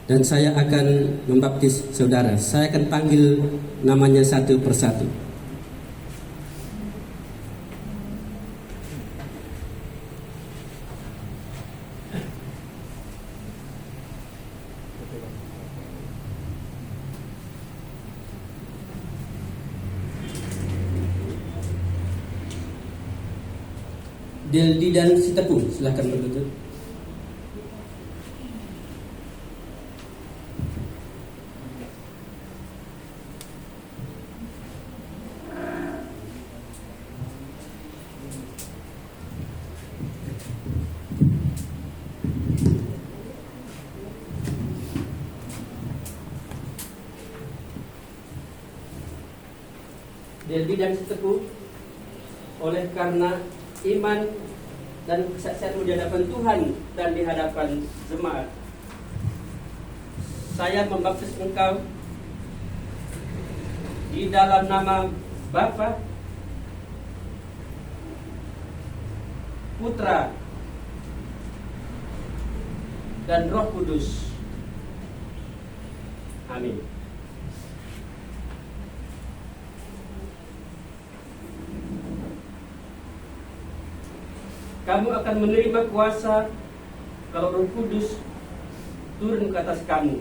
dan saya akan membaptis saudara. Saya akan panggil namanya satu persatu. Deldi dan Sitepu, silakan berlutut. Deldi dan Sitepu, oleh karena iman dan kesaksianmu di hadapan Tuhan dan di hadapan jemaat, saya membaptis engkau di dalam nama Bapa, Putra, dan Roh Kudus. Amin. Kamu akan menerima kuasa kalau Roh Kudus turun ke atas kamu,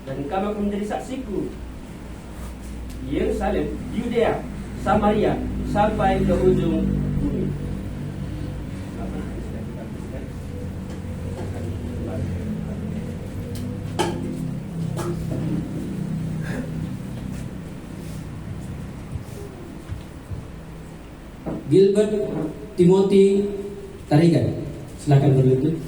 dan kamu akan menjadi saksiku di Yerusalem, Yudea, Samaria, sampai ke ujung bumi. Gilbert Timothy Tarigan, silakan berlutut.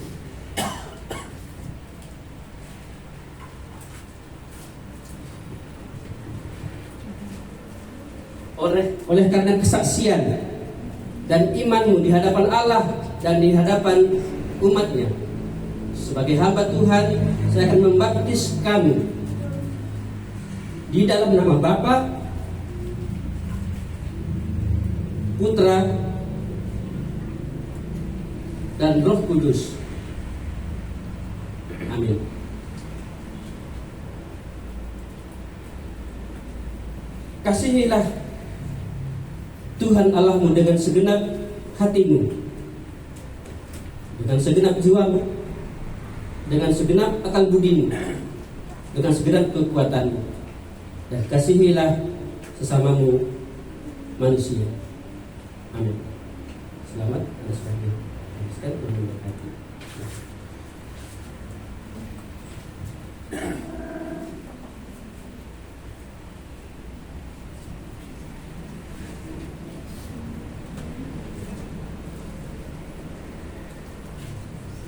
Oleh karena kesaksian dan imanmu di hadapan Allah dan di hadapan umatnya, sebagai hamba Tuhan, saya akan membaptis kamu di dalam nama Bapa, Putra, dan Roh Kudus. Amin. Kasihilah Tuhan Allahmu dengan segenap hatimu, dengan segenap jiwamu, dengan segenap akal budimu, dengan segenap kekuatanmu, dan kasihilah sesamamu manusia. Amin. Selamat atas pagi. Tuhan memberkati.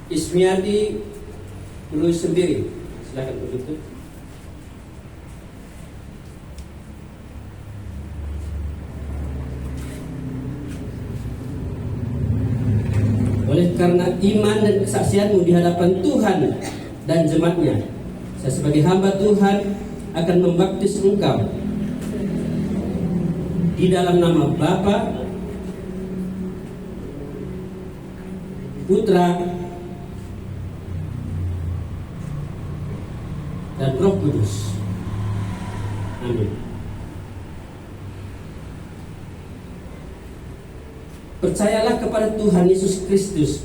Ismiati Lulus sendiri, silakan berlutut. Oleh karena iman dan kesaksianmu di hadapan Tuhan dan jemaatnya, saya sebagai hamba Tuhan akan membaptis engkau di dalam nama Bapa, Putra, dan Roh Kudus. Amin. Percayalah kepada Tuhan Yesus Kristus,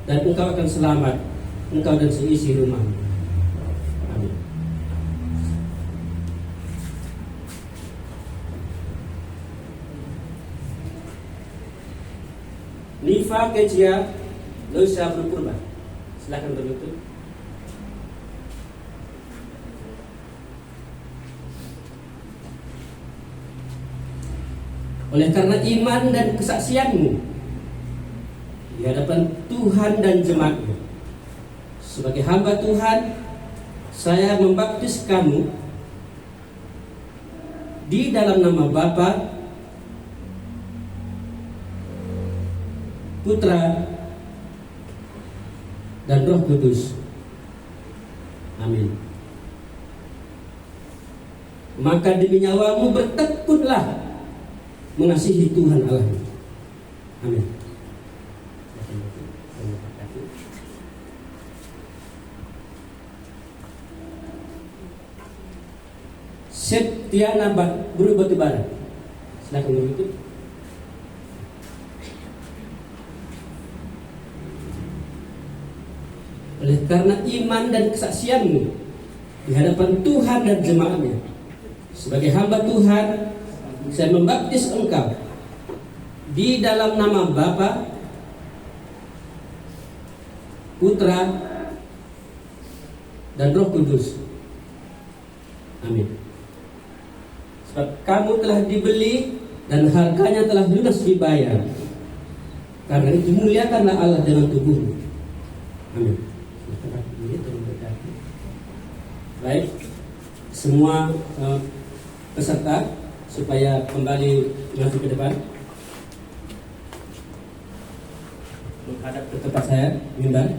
dan engkau akan selamat, engkau dan seisi rumah. Amin. Nifa Kejia Loisa Berpurba, silakan berlutut. Oleh karena iman dan kesaksianmu di hadapan Tuhan dan jemaatnya, sebagai hamba Tuhan, saya membaptis kamu di dalam nama Bapa, Putra, dan Roh Kudus. Amin. Maka demi nyawamu bertekunlah mengasihi Tuhan Allah. Amin. Septiana Guru Batubara. Silakan begitu. Oleh karena iman dan kesaksianmu di hadapan Tuhan dan jemaatnya, sebagai hamba Tuhan, saya membaptis engkau di dalam nama Bapa, Putra, dan Roh Kudus. Amin. Sebab kamu telah dibeli dan harganya telah lunas dibayar. Karena itu muliakanlah Allah dengan tubuhmu. Amin. Baik, semua peserta supaya kembali masuk ke depan, menghadap ke tempat saya, mimbar.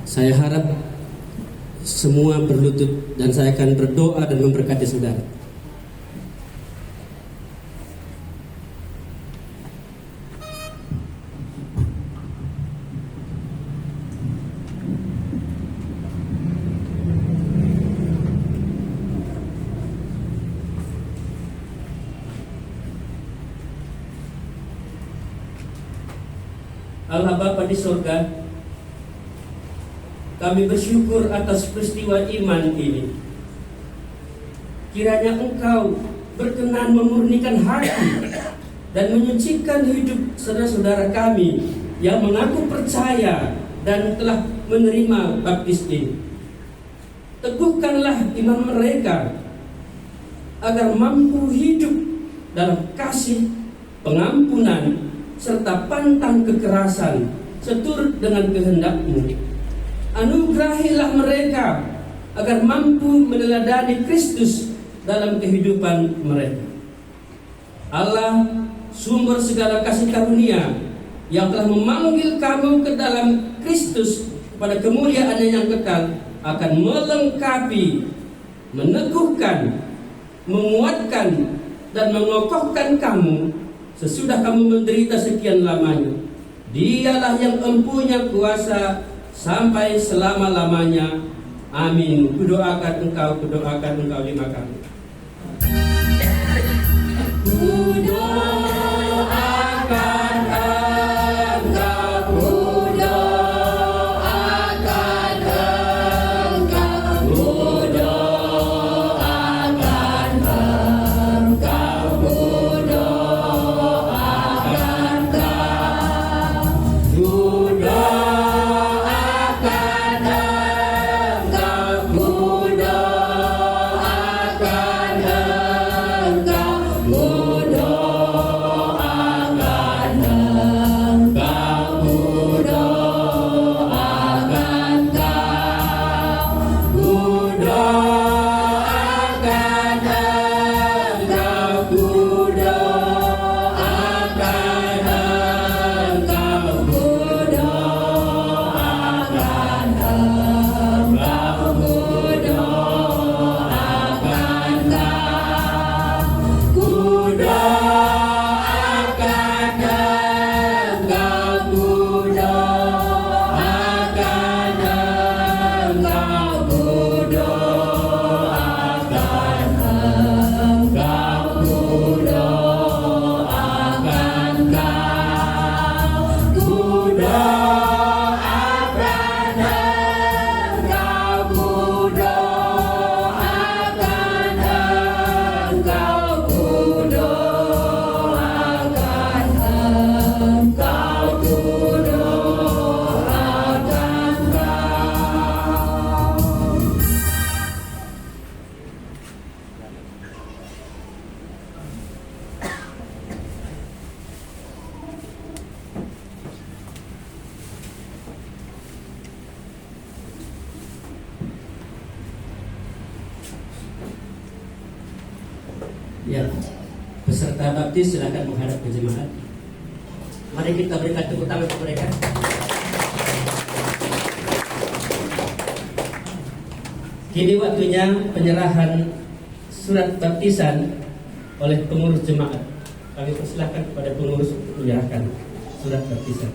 Saya harap semua berlutut dan saya akan berdoa dan memberkati saudara. Allah Bapa di surga, kami bersyukur atas peristiwa iman ini. Kiranya Engkau berkenan memurnikan hati dan menyucikan hidup saudara-saudara kami yang mengaku percaya dan telah menerima baptis ini. Teguhkanlah iman mereka agar mampu hidup dalam kasih, pengampunan, serta pantang kekerasan seturut dengan kehendak-Mu. Anugerahilah mereka agar mampu meneladani Kristus dalam kehidupan mereka. Allah, sumber segala kasih karunia, yang telah memanggil kamu ke dalam Kristus kepada kemuliaan yang kekal, akan melengkapi, meneguhkan, menguatkan, dan mengokohkan kamu sesudah kamu menderita sekian lamanya. Dialah yang empunya kuasa sampai selama-lamanya. Amin. Kudoakan engkau 5 kali. Kudoakan engkau, kudoakan engkau, kudoakan engkau, kudoakan engkau. Ya, peserta baptis silakan menghadap ke jemaat. Mari kita berikan tepuk tangan kepada mereka. Kini waktunya penyerahan surat baptisan oleh pengurus jemaat. Kami persilahkan kepada pengurus untuk menyerahkan surat baptisan.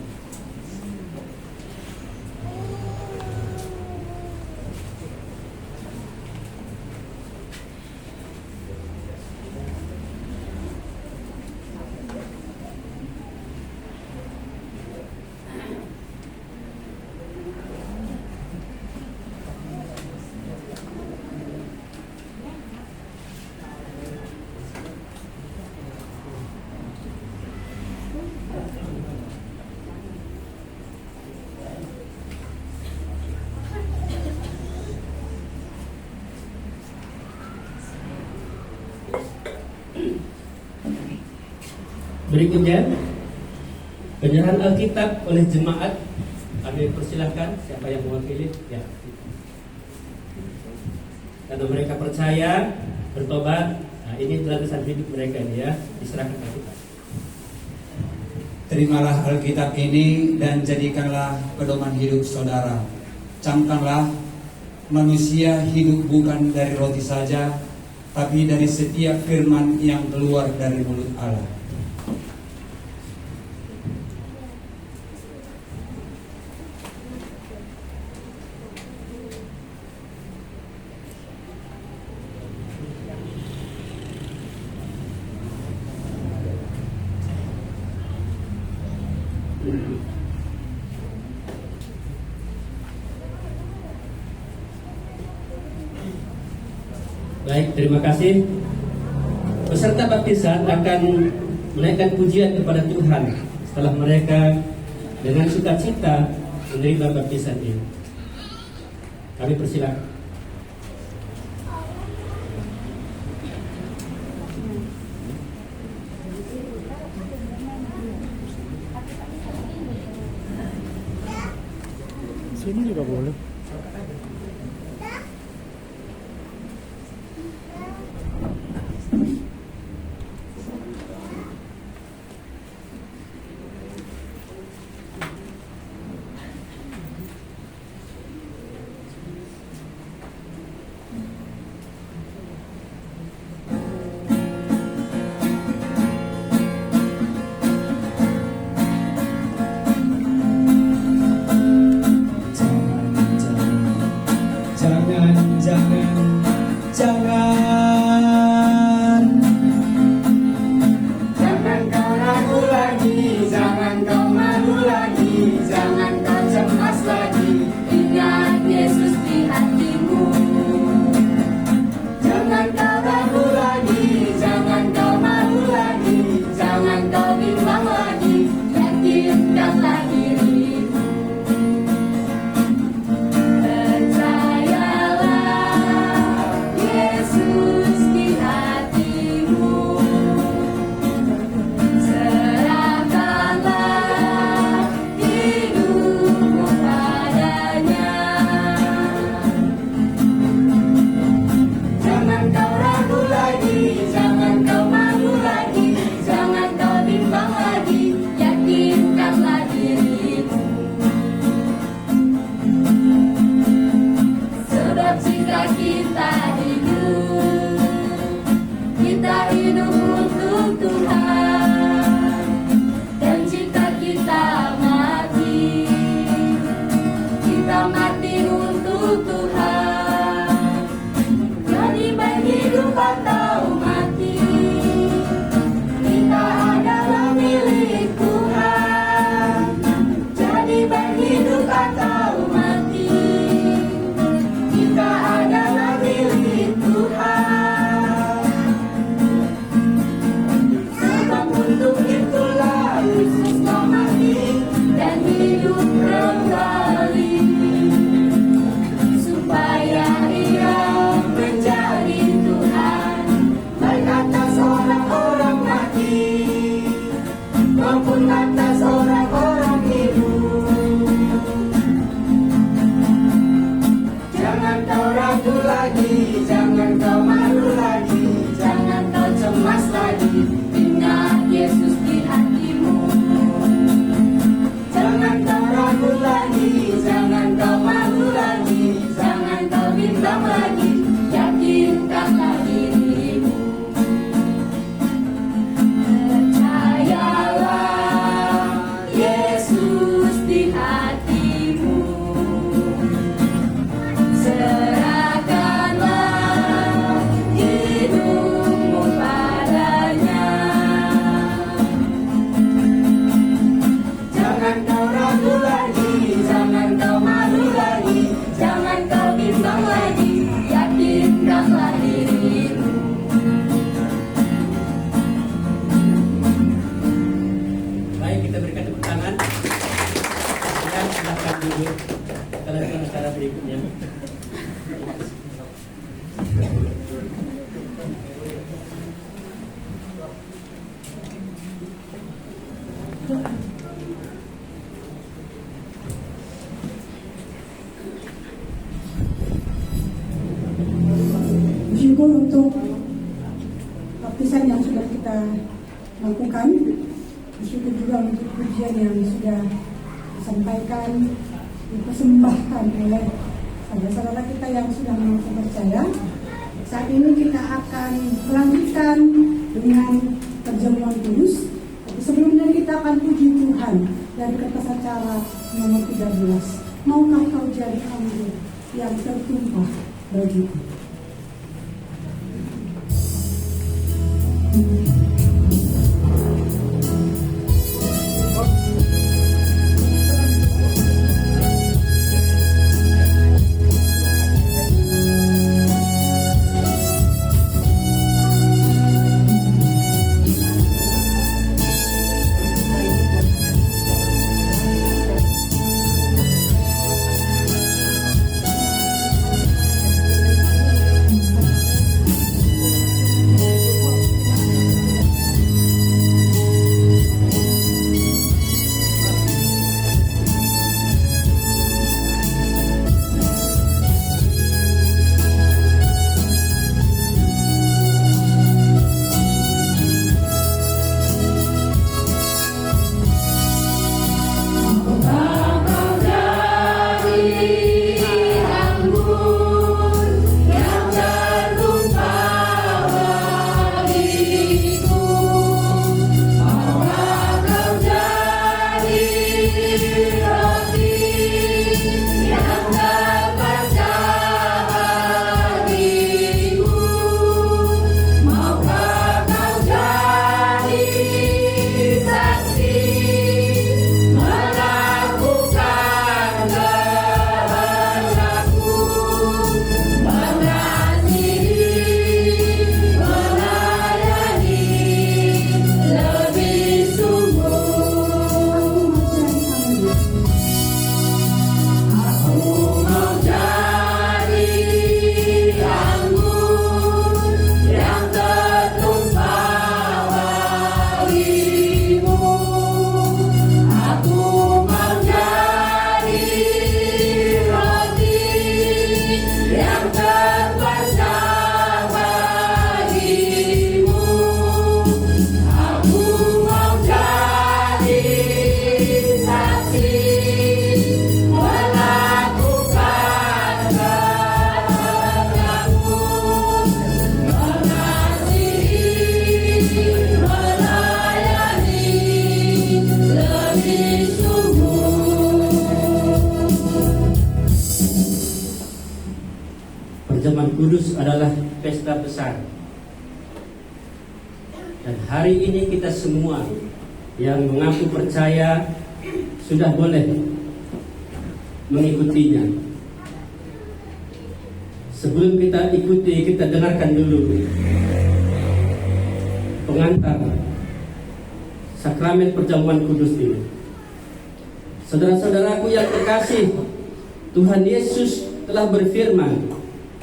Berikutnya penyerahan Alkitab oleh jemaat. Kami persilahkan siapa yang mewakili ya. Karena mereka percaya, bertobat, nah ini landasan hidup mereka ini ya, diserahkan Alkitab. Terimalah Alkitab ini dan jadikanlah pedoman hidup saudara. Camkanlah manusia hidup bukan dari roti saja, tapi dari setiap firman yang keluar dari mulut Allah. Baik, terima kasih. Peserta baptisan akan menaikkan pujian kepada Tuhan setelah mereka dengan sukacita menerima baptisan ini. Kami persilakan. Sini juga boleh. Jangan kau ragu lagi, jangan kau malu lagi, jangan kau cemas lagi. Ingat Yesus di hatimu. Jangan kau ragu lagi, jangan kau malu lagi, jangan kau bimbang lagi. Yakinkanlah dirimu. Kita hidup untuk Tuhan, dan jika kita mati, kita mati untuk Tuhan. Jadi baik hidup atau mati, kita adalah milik Tuhan. Jadi baik hidup atau mati, kita adalah milik Tuhan. Untuk itulah Yesus mau mati dan hidup kembali, supaya Ia menjadi Tuhan baik atas orang-orang mati maupun atas orang-orang hidup. Jangan kau ragu lagi, jangan kau malu lagi, jangan kau cemas lagi. Ingat Yesus di hatimu. Jangan kau ragu lagi, jangan kau malu lagi, jangan kau bimbang lagi. jalankan secara berikutnya. Bersyukur untuk baptisan yang sudah kita lakukan. Bersyukur juga untuk pujian yang sudah disampaikan, dipersembahkan oleh saudara-saudara kita yang sudah mengaku percaya. Saat ini kita akan melanjutkan dengan perjamuan kudus. Tapi sebelumnya kita akan puji Tuhan dari kertas acara nomor 13. Maukah kau jadi anggur yang tertumpah bagiku? Perjamuan kudus adalah pesta besar. Dan hari ini kita semua yang mengaku percaya sudah boleh mengikutinya. Sebelum kita ikuti, kita dengarkan dulu pengantar sakramen perjamuan kudus ini. Saudara-saudaraku yang terkasih, Tuhan Yesus telah berfirman,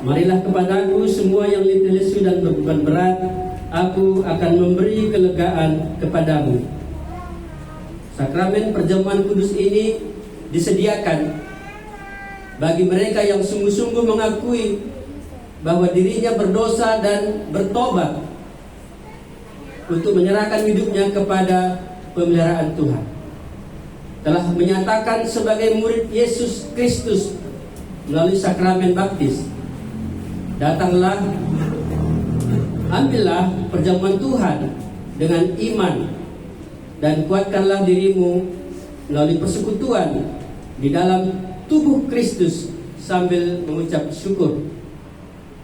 "Marilah kepadaku semua yang letih lesu dan berbeban berat, aku akan memberi kelegaan kepadamu." Sakramen perjamuan kudus ini disediakan bagi mereka yang sungguh-sungguh mengakui bahwa dirinya berdosa dan bertobat untuk menyerahkan hidupnya kepada pemeliharaan Tuhan. Telah menyatakan sebagai murid Yesus Kristus melalui sakramen baptis. Datanglah, ambillah perjamuan Tuhan dengan iman dan kuatkanlah dirimu melalui persekutuan di dalam tubuh Kristus sambil mengucap syukur.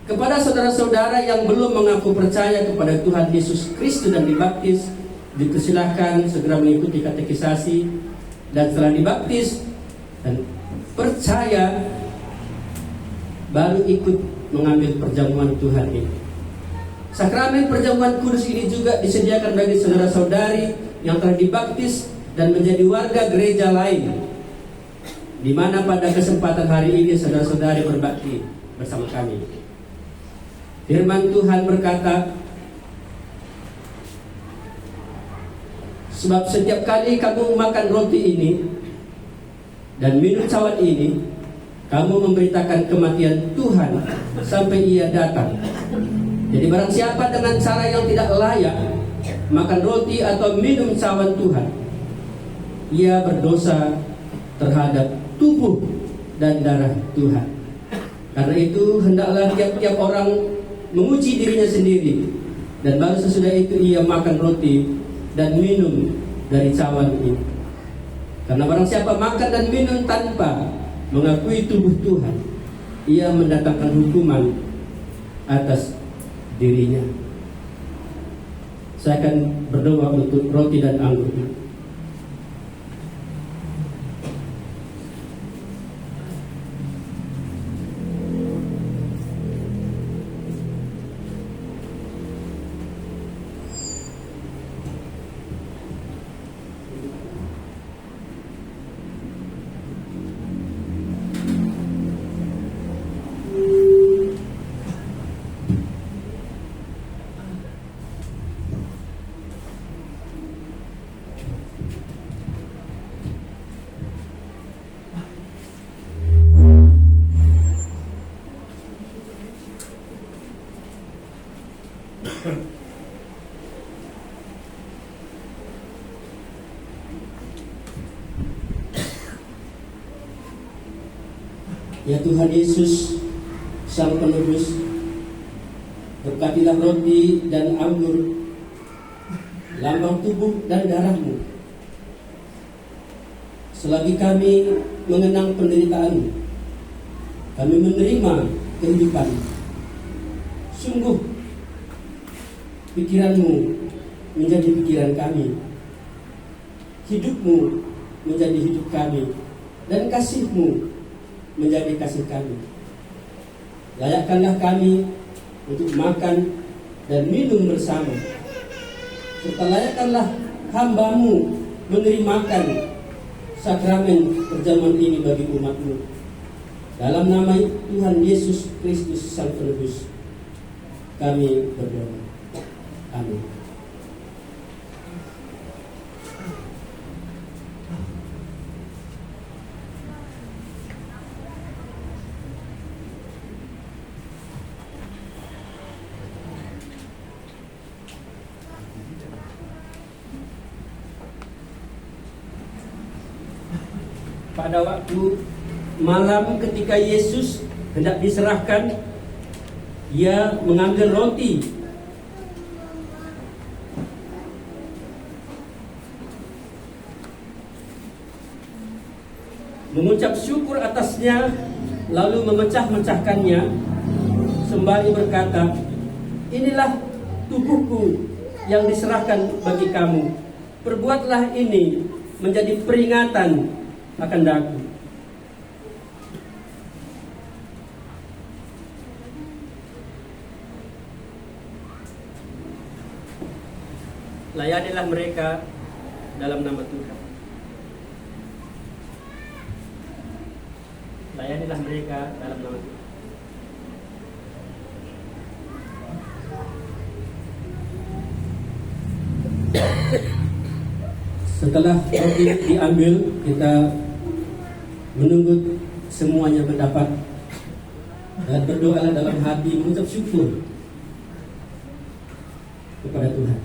Kepada saudara-saudara yang belum mengaku percaya kepada Tuhan Yesus Kristus dan dibaptis, dipersilahkan segera mengikuti katekisasi, dan setelah dibaptis dan percaya baru ikut mengambil perjamuan Tuhan ini. Sakramen perjamuan kudus ini juga disediakan bagi saudara-saudari yang telah dibaptis dan menjadi warga gereja lain. di mana pada kesempatan hari ini saudara-saudari berbakti bersama kami. Firman Tuhan berkata, sebab setiap kali kamu makan roti ini dan minum cawan ini, kamu memberitakan kematian Tuhan sampai Ia datang. Jadi barang siapa dengan cara yang tidak layak makan roti atau minum cawan Tuhan, ia berdosa terhadap tubuh dan darah Tuhan. Karena itu hendaklah tiap-tiap orang menguji dirinya sendiri, dan baru sesudah itu ia makan roti dan minum dari cawan ini. Karena barang siapa makan dan minum tanpa mengakui tubuh Tuhan, ia mendatangkan hukuman atas dirinya. Saya akan berdoa untuk roti dan anggur. Ya Tuhan Yesus, Sang Penebus, berkatilah roti dan anggur, lambang tubuh dan darah-Mu. Selagi kami mengenang penderitaan-Mu, kami menerima kehidupan. Sungguh pikiran-Mu menjadi pikiran kami, hidup-Mu menjadi hidup kami, dan kasih-Mu menjadi kasih kami. Layakkanlah kami untuk makan dan minum bersama, serta layakkanlah hamba-Mu menerimakan sakramen perjamuan ini bagi umat-Mu. Dalam nama Tuhan Yesus Kristus Sang Penebus, kami berdoa. Amin. Pada waktu malam ketika Yesus hendak diserahkan, Ia mengambil roti, mengucap syukur atasnya, lalu memecah-mecahkannya sembari berkata, "Inilah tubuhku yang diserahkan bagi kamu. Perbuatlah ini menjadi peringatan akan daku." Layanilah mereka dalam nama Tuhan. Layanilah mereka dalam nama Tuhan. Setelah roti diambil, kita menunggu semuanya mendapat, dan berdoalah dalam hati mengucap syukur kepada Tuhan.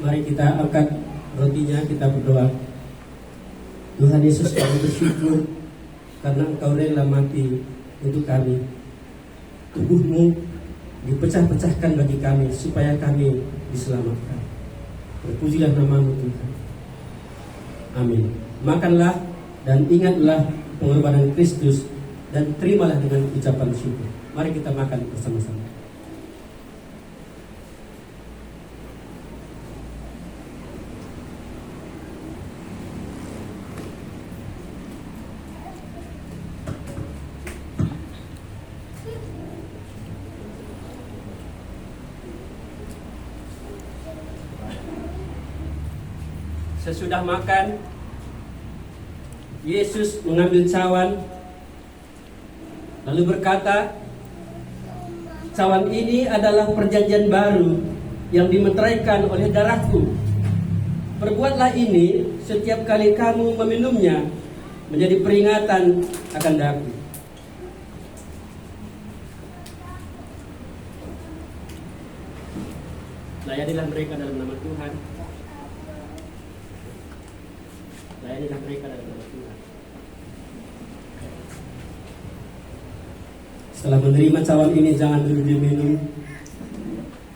Mari kita angkat rotinya, kita berdoa. Tuhan Yesus, kami bersyukur karena Engkau rela mati untuk kami. Tubuh-Mu dipecah-pecahkan bagi kami supaya kami diselamatkan. Terpujilah nama-Mu Tuhan. Amin. Makanlah dan ingatlah pengorbanan Kristus dan terimalah dengan ucapan syukur. Mari kita makan bersama-sama. Sesudah makan, Yesus mengambil cawan lalu berkata, "Cawan ini adalah perjanjian baru yang dimeteraikan oleh darahku. Perbuatlah ini setiap kali kamu meminumnya menjadi peringatan akan daku." Layanilah mereka dalam nama Tuhan. Layanilah mereka dalam nama Tuhan. Setelah menerima cawan ini, jangan dulu diminum.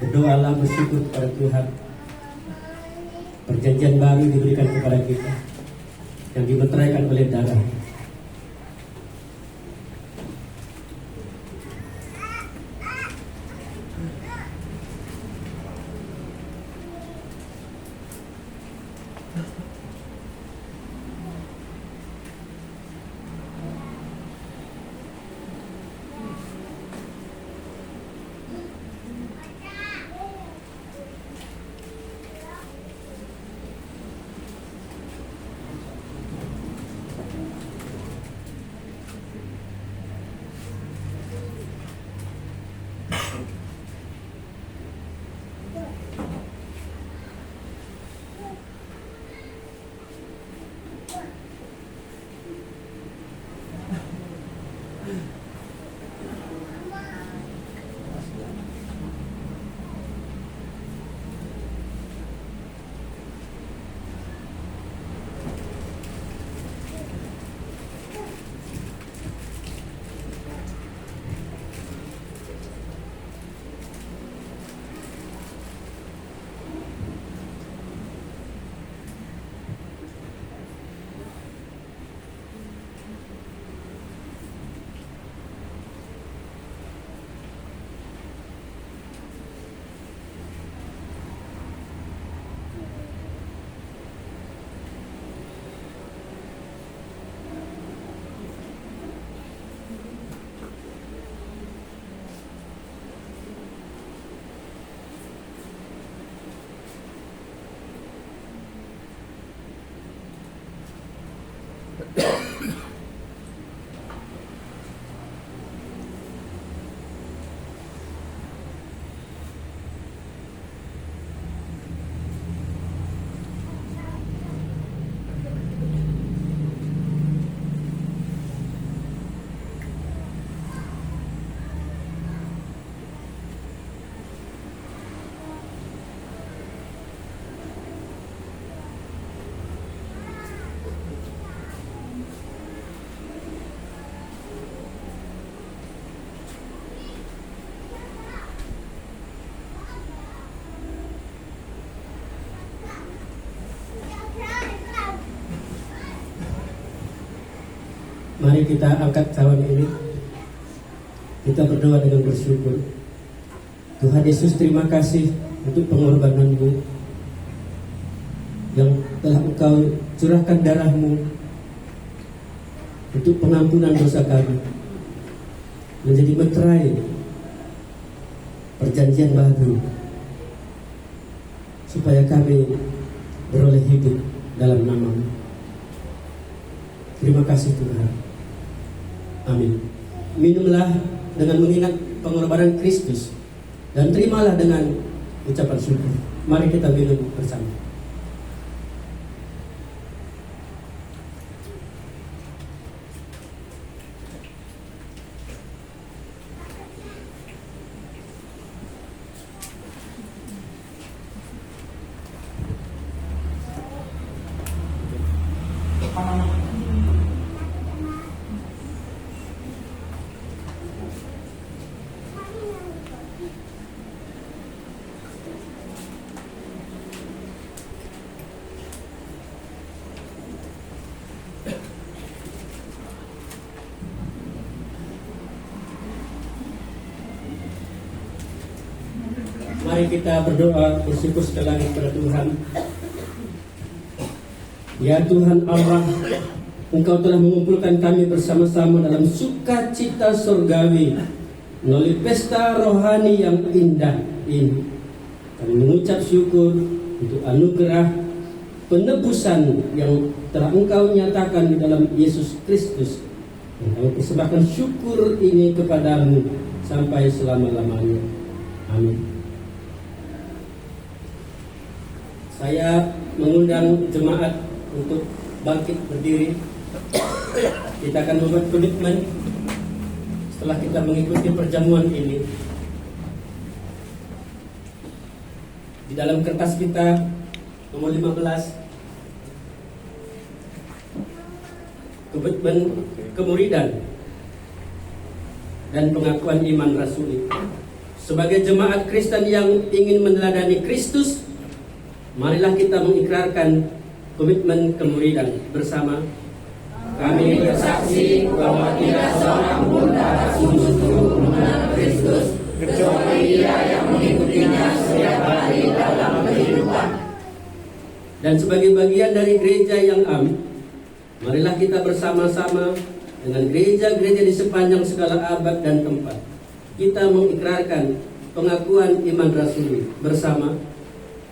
Berdoalah, bersyukur kepada Tuhan. Perjanjian baru diberikan kepada kita yang dimeteraikan oleh darah. Mari kita angkat cawan ini. Kita berdoa dengan bersyukur. Tuhan Yesus, terima kasih untuk pengorbanan-Mu yang telah Engkau curahkan darah-Mu untuk pengampunan dosa kami, menjadi meterai perjanjian baru supaya kami beroleh hidup dalam nama-Mu. Terima kasih Tuhan. Amin. Minumlah dengan mengingat pengorbanan Kristus dan terimalah dengan ucapan syukur. Mari kita minum bersama. Mari kita berdoa, bersyukur sekali lagi kepada Tuhan. Ya Tuhan Allah, Engkau telah mengumpulkan kami bersama-sama dalam sukacita surgawi melalui pesta rohani yang indah ini. Kami mengucap syukur untuk anugerah penebusan yang telah Engkau nyatakan di dalam Yesus Kristus. Dan kami persembahkan syukur ini kepadamu sampai selama-lamanya. Amin. Saya mengundang jemaat untuk bangkit berdiri. Kita akan membuat komitmen setelah kita mengikuti perjamuan ini. Di dalam kertas kita nomor 15, komitmen kemuridan dan pengakuan iman rasuli. Sebagai jemaat Kristen yang ingin meneladani Kristus, marilah kita mengikrarkan komitmen kemuridan bersama. Kami bersaksi bahwa tidak seorang pun dapat sungguh-sungguh mengenal Kristus kecuali Dia yang mengikutinya setiap hari dalam kehidupan. Dan sebagai bagian dari gereja yang am, marilah kita bersama-sama dengan gereja-gereja di sepanjang segala abad dan tempat, kita mengikrarkan pengakuan iman rasuli bersama.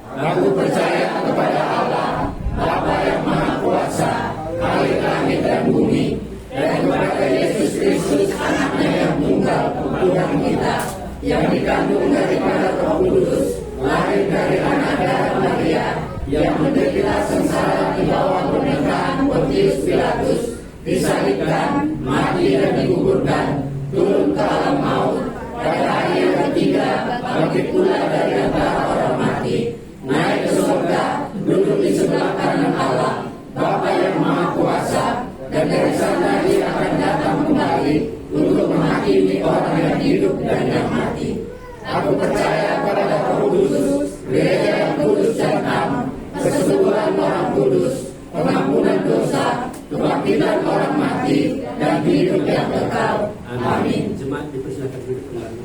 Aku percaya kepada Allah, Bapa yang Maha Kuasa, Khalik langit dan bumi, dan kepada Yesus Kristus, Anaknya yang tunggal, Tuhan kita, yang dikandung daripada Roh Kudus, lahir dari anak darah Maria, yang menderita sengsara di bawah pemerintahan Pontius Pilatus, disalibkan, mati dan dikuburkan, turun ke alam maut, pada hari yang ketiga bangkit pula dari antara orang mati, naik ke surga, duduk di sebelah kanan Allah, Bapa yang Maha Kuasa, dan dari sana Dia akan datang kembali untuk menghakimi orang yang hidup dan yang mati. Aku percaya kepada Roh Kudus, gereja yang kudus dan am, persekutuan orang kudus, pengampunan dosa, kebangkitan orang mati, dan hidup yang kekal. Amin. Jemaat dipersilakan duduk kembali.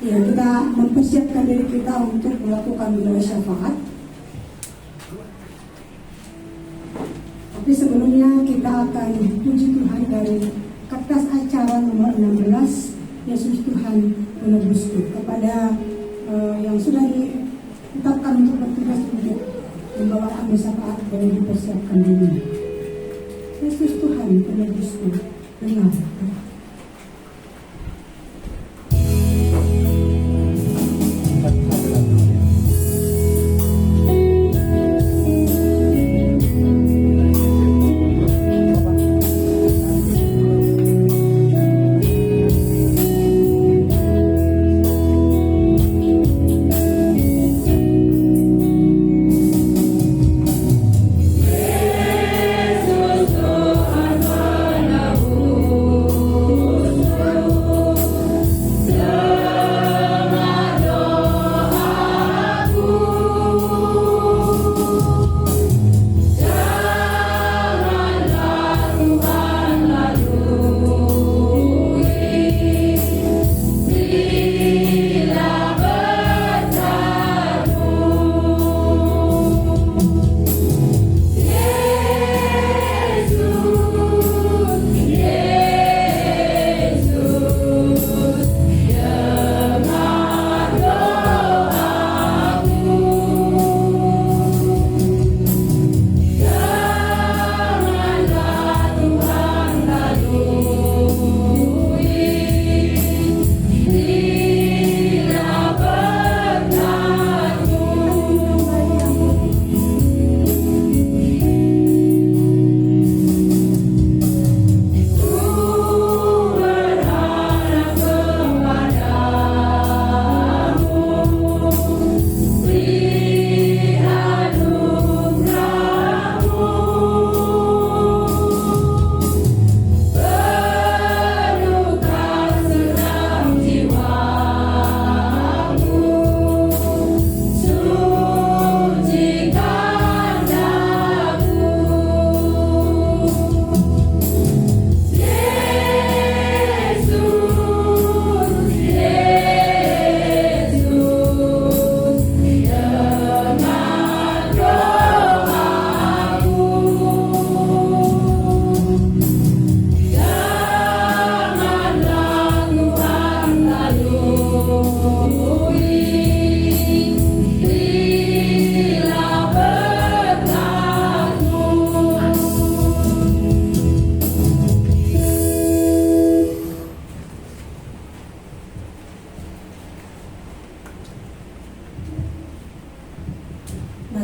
Ya, kita mempersiapkan diri kita untuk melakukan doa syafaat. Tapi sebelumnya kita akan puji Tuhan dari kertas acara nomor 16, Yesus Tuhan Penebusku, kepada yang sudah ditetapkan untuk bertugas untuk membawakan syafaat boleh dipersiapkan dulu. Yesus Tuhan Penebusku, dengar. Yesus Tuhan penebus.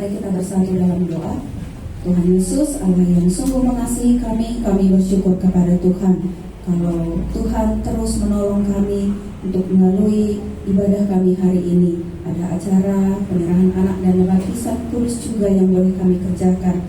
Mari kita bersatu dalam doa. Tuhan Yesus, Allah yang sungguh mengasihi kami bersyukur kepada Tuhan. Kalau Tuhan terus menolong kami untuk melalui ibadah kami hari ini. Ada acara penyerahan anak dan baptisan kudus juga yang boleh kami kerjakan.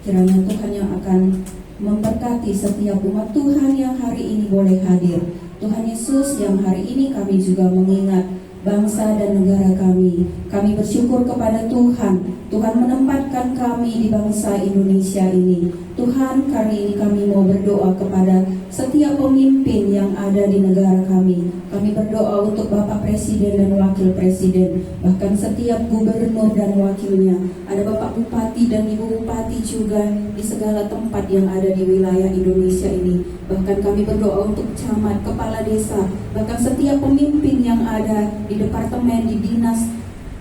Kiranya Tuhan yang akan memberkati setiap umat Tuhan yang hari ini boleh hadir. Tuhan Yesus, yang hari ini kami juga mengingat bangsa dan negara kami. Kami bersyukur kepada Tuhan. Tuhan menempatkan kami di bangsa Indonesia ini. Tuhan, kali ini kami mau berdoa kepada setiap pemimpin yang ada di negara kami. Kami berdoa untuk Bapak Presiden dan Wakil Presiden, bahkan setiap gubernur dan wakilnya. Ada Bapak Bupati dan Ibu Bupati juga di segala tempat yang ada di wilayah Indonesia ini. Bahkan kami berdoa untuk camat, kepala desa, bahkan setiap pemimpin yang ada di departemen, di dinas,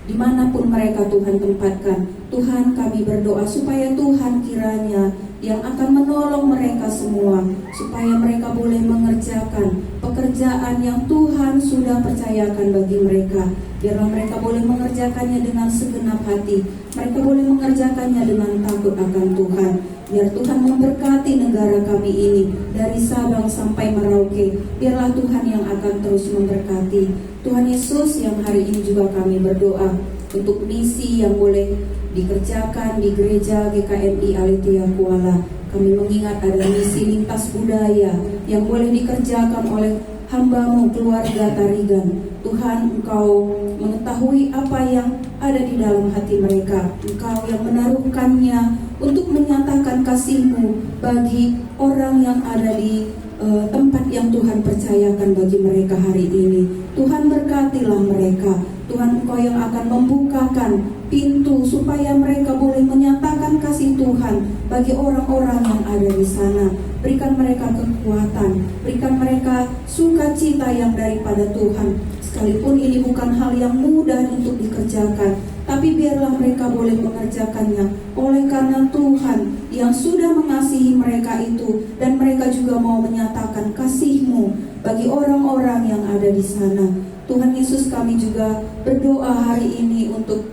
dimanapun mereka Tuhan tempatkan. Tuhan, kami berdoa supaya Tuhan kiranya yang akan menolong mereka semua, supaya mereka boleh mengerjakan pekerjaan yang Tuhan sudah percayakan bagi mereka. Biarlah mereka boleh mengerjakannya dengan segenap hati. Mereka boleh mengerjakannya dengan takut akan Tuhan. Biar Tuhan memberkati negara kami ini dari Sabang sampai Merauke. Biarlah Tuhan yang akan terus memberkati. Tuhan Yesus, yang hari ini juga kami berdoa untuk misi yang boleh dikerjakan di gereja GKMI Aletheia Kuala. Kami mengingat ada misi lintas budaya yang boleh dikerjakan oleh hamba-Mu keluarga Tarigan. Tuhan, Engkau mengetahui apa yang ada di dalam hati mereka. Engkau yang menaruhkannya untuk menyatakan kasih-Mu bagi orang yang ada di tempat yang Tuhan percayakan bagi mereka hari ini. Tuhan, berkatilah mereka. Tuhan, Engkau yang akan membukakan pintu supaya mereka boleh menyatakan kasih Tuhan bagi orang-orang yang ada di sana. Berikan mereka kekuatan, berikan mereka sukacita yang daripada Tuhan. Sekalipun ini bukan hal yang mudah untuk dikerjakan, tapi biarlah mereka boleh mengerjakannya oleh karena Tuhan yang sudah mengasihi mereka itu, dan mereka juga mau menyatakan kasih-Mu bagi orang-orang yang ada di sana. Tuhan Yesus, kami juga berdoa hari ini untuk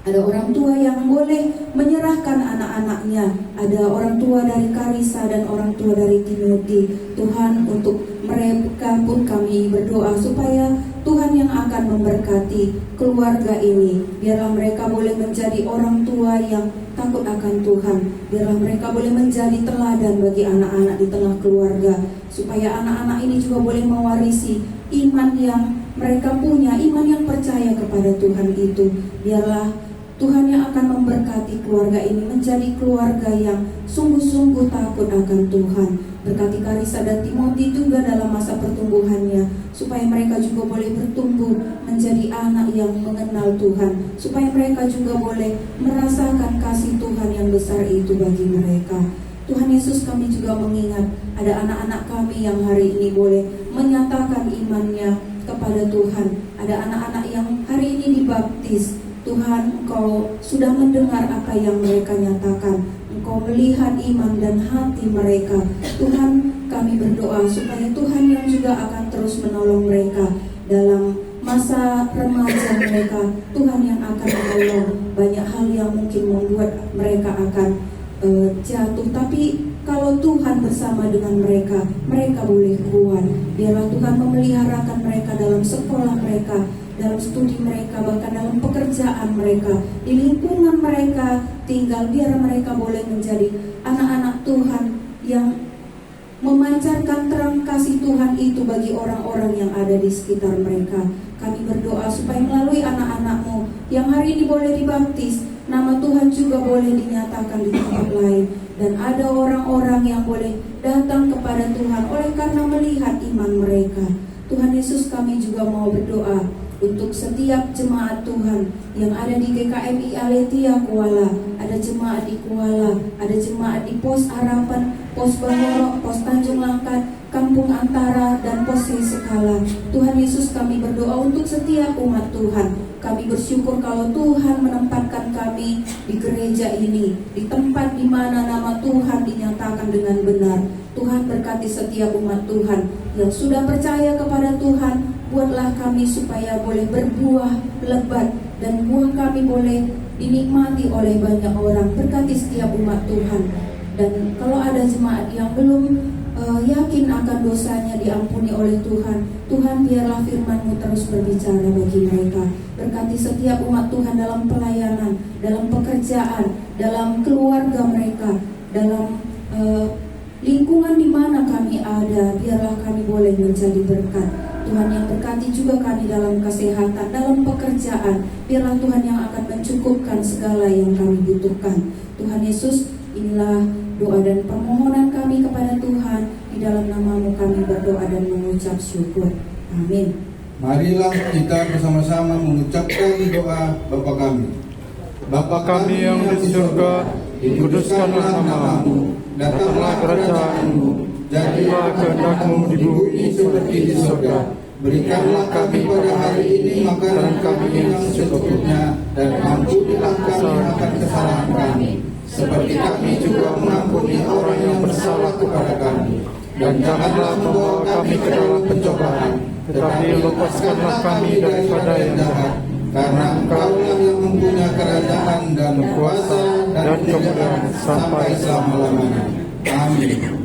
ada orang tua yang boleh menyerahkan anak-anaknya. Ada orang tua dari Karissa dan orang tua dari Timothy. Tuhan, untuk mereka pun kami berdoa supaya Tuhan yang akan memberkati keluarga ini. Biarlah mereka boleh menjadi orang tua yang takut akan Tuhan. Biarlah mereka boleh menjadi teladan bagi anak-anak di tengah keluarga, supaya anak-anak ini juga boleh mewarisi iman yang mereka punya, iman yang percaya kepada Tuhan itu. Biarlah Tuhan yang akan memberkati keluarga ini menjadi keluarga yang sungguh-sungguh takut akan Tuhan. Berkati Karissa dan Timothy juga dalam masa pertumbuhannya, supaya mereka juga boleh bertumbuh menjadi anak yang mengenal Tuhan, supaya mereka juga boleh merasakan kasih Tuhan yang besar itu bagi mereka. Tuhan Yesus, kami juga mengingat ada anak-anak kami yang hari ini boleh menyatakan imannya kepada Tuhan. Ada anak-anak yang hari ini dibaptis. Tuhan, Engkau sudah mendengar apa yang mereka nyatakan. Engkau melihat iman dan hati mereka. Tuhan, kami berdoa supaya Tuhan yang juga akan terus menolong mereka dalam masa remaja mereka. Tuhan yang akan menolong banyak hal yang mungkin membuat mereka akan jatuh, tapi kalau Tuhan bersama dengan mereka, mereka boleh kuat. Biarlah Tuhan memeliharakan mereka dalam sekolah mereka, dalam studi mereka, bahkan dalam pekerjaan mereka, di lingkungan mereka tinggal. Biar mereka boleh menjadi anak-anak Tuhan yang memancarkan terang kasih Tuhan itu bagi orang-orang yang ada di sekitar mereka. Kami berdoa supaya melalui anak-anak-Mu yang hari ini boleh dibaptis, nama Tuhan juga boleh dinyatakan di tempat lain. Dan ada orang-orang yang boleh datang kepada Tuhan oleh karena melihat iman mereka. Tuhan Yesus, kami juga mau berdoa untuk setiap jemaat Tuhan yang ada di GKMI Aletheia Kuala. Ada jemaat di Kuala, ada jemaat di Pos Harapan, Pos Bahorok, Pos Tanjung Langkat, Kampung Antara, dan Pos Sekala. Tuhan Yesus, kami berdoa untuk setiap umat Tuhan. Kami bersyukur kalau Tuhan menempatkan kami di gereja ini, di tempat di mana nama Tuhan dinyatakan dengan benar. Tuhan, berkati setiap umat Tuhan yang sudah percaya kepada Tuhan. Buatlah kami supaya boleh berbuah lebat, dan buah kami boleh dinikmati oleh banyak orang. Berkati setiap umat Tuhan. Dan kalau ada jemaat yang belum yakin akan dosanya diampuni oleh Tuhan, Tuhan biarlah firman-Mu terus berbicara bagi mereka. Berkati setiap umat Tuhan dalam pelayanan, dalam pekerjaan, dalam keluarga mereka, dalam lingkungan di mana kami ada. Biarlah kami boleh menjadi berkat. Tuhan yang berkati juga kami dalam kesehatan, dalam pekerjaan. Biarlah Tuhan yang akan mencukupkan segala yang kami butuhkan. Tuhan Yesus, inilah doa dan permohonan kami kepada Tuhan. Di dalam nama-Mu kami berdoa dan mengucap syukur. Amin. Marilah kita bersama-sama mengucapkan doa Bapa kami. Bapa kami yang di surga, dikuduskanlah nama-Mu, datanglah kerajaan-Mu, jadilah kehendak-Mu di bumi seperti di surga. Berikanlah kami pada hari ini makanan kami yang secukupnya, dan ampunilah kami akan kesalahan kami, seperti kami juga mengampuni orang yang bersalah kepada kami. Dan janganlah membawa kami ke dalam pencobaan, tetapi lepaskanlah kami daripada yang jahat. Karena Engkau-lah yang mempunyai kerajaan dan kuasa dan kemuliaan sampai selama-lamanya. Amin.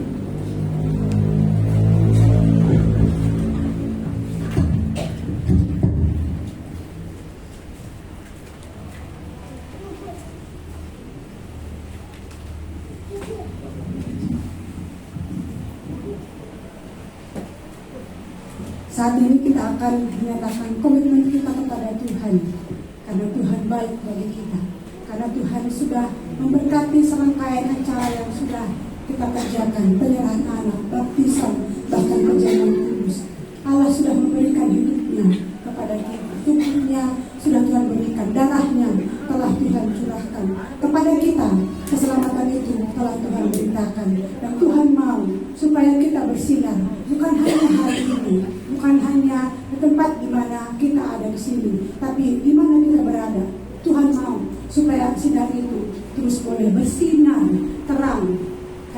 Saat ini kita akan menyatakan komitmen kita kepada Tuhan, karena Tuhan baik bagi kita, karena Tuhan sudah memberkati serangkaian acara yang sudah kita kerjakan, penyerahan anak, baptisan, bahkan perjamuan kudus. Allah sudah memberikan hidupnya kepada kita, tubuhnya sudah Tuhan berikan, darahnya telah Tuhan curahkan kepada kita. Keselamatan itu telah Tuhan beritakan, dan Tuhan mau supaya kita bersinar, bukan hanya hari ini, bukan hanya di tempat di mana kita ada di sini, tapi di mana kita berada. Tuhan mau supaya sinar itu terus boleh bersinar terang,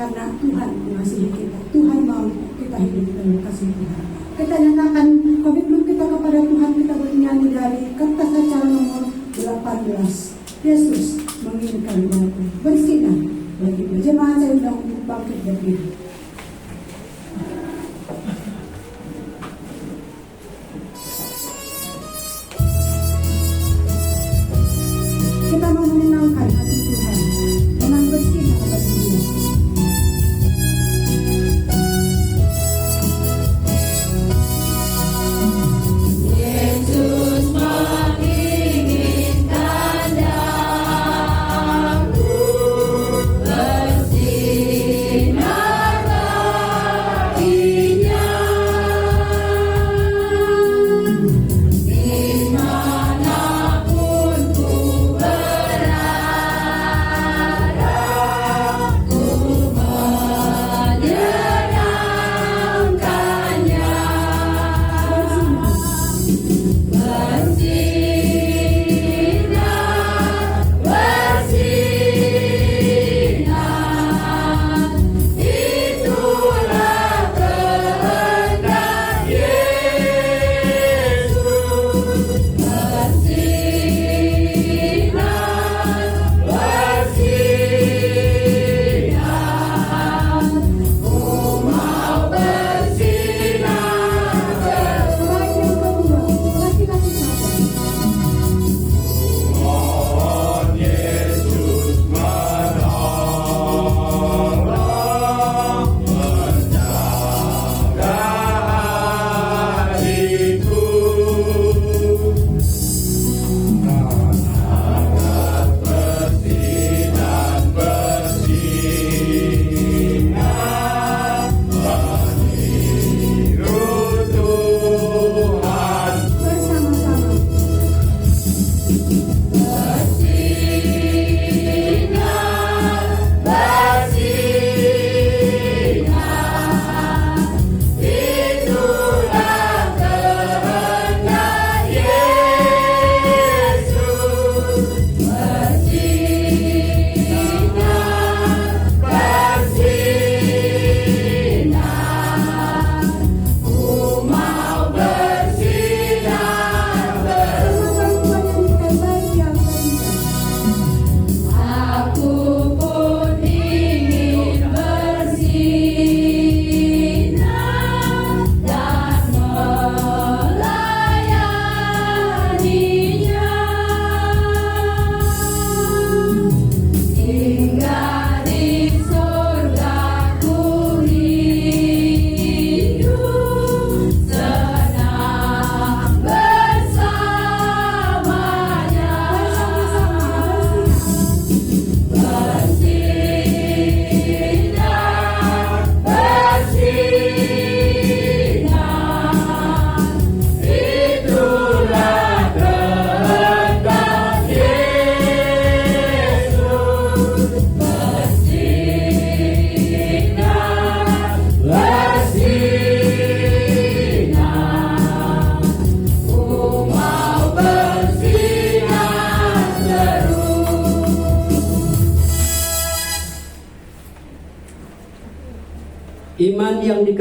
karena Tuhan mengasihi kita. Tuhan mau kita hidup dalam kasih Tuhan. Kita nyatakan komitmen kita kepada Tuhan. Kita bernyanyi dari kertas acara nomor 18. Yesus menginginkan bangku bersinar bagi jemaat. Saya undang untuk bangkit berdiri. Kita mau menenangkan hati Tuhan dengan bersinar bagi Dia. Yesus menginginkan dalamku bersinar.